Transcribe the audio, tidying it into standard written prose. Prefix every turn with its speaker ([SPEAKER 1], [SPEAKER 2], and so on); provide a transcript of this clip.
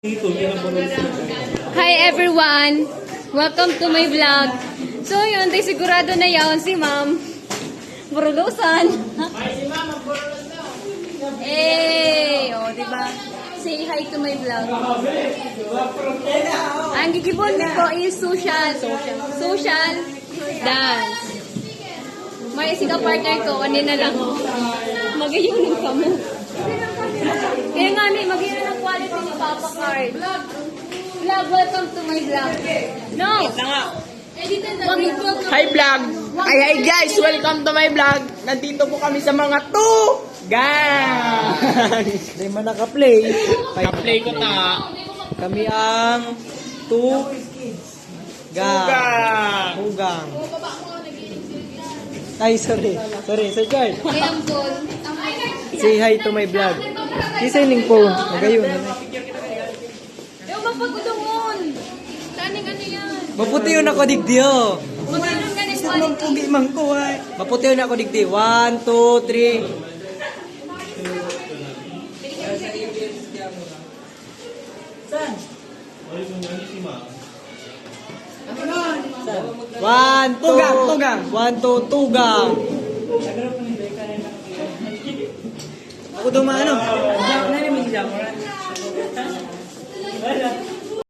[SPEAKER 1] Hi everyone! Welcome to my vlog. So yun, di sigurado na yaon si Ma'am Burulusan. Eh, oh, diba? Say hi to my vlog. Ang gigibon ko is social dance. May sika partner ko, ano na lang. Magayunin ka mo. Kaya nga ni, magayunin ang quality ni Papa Card. Vlog, welcome to my vlog. No!
[SPEAKER 2] Hi vlog! Hi guys! Welcome to my vlog! Nandito po kami sa mga guys!
[SPEAKER 3] Hindi man naka-play.
[SPEAKER 2] Ka-play ko ta.
[SPEAKER 3] Kami ang Hugang. Ay, sorry. Sir Guard.
[SPEAKER 1] Kaya ang goal.
[SPEAKER 3] Say hi to my vlog. Listening po. Magayon.
[SPEAKER 1] Yung mapagudungon. Kaning ano yan?
[SPEAKER 3] Maputi yun ako digdiyo.
[SPEAKER 1] Magayunin ka ni
[SPEAKER 3] Anong
[SPEAKER 1] quality.
[SPEAKER 3] pugi man ko ay. Maputi yun ako digdi. 1, 2, 3. One, two,
[SPEAKER 2] Tugang.
[SPEAKER 3] 1, 2, tugang. Ako dumano.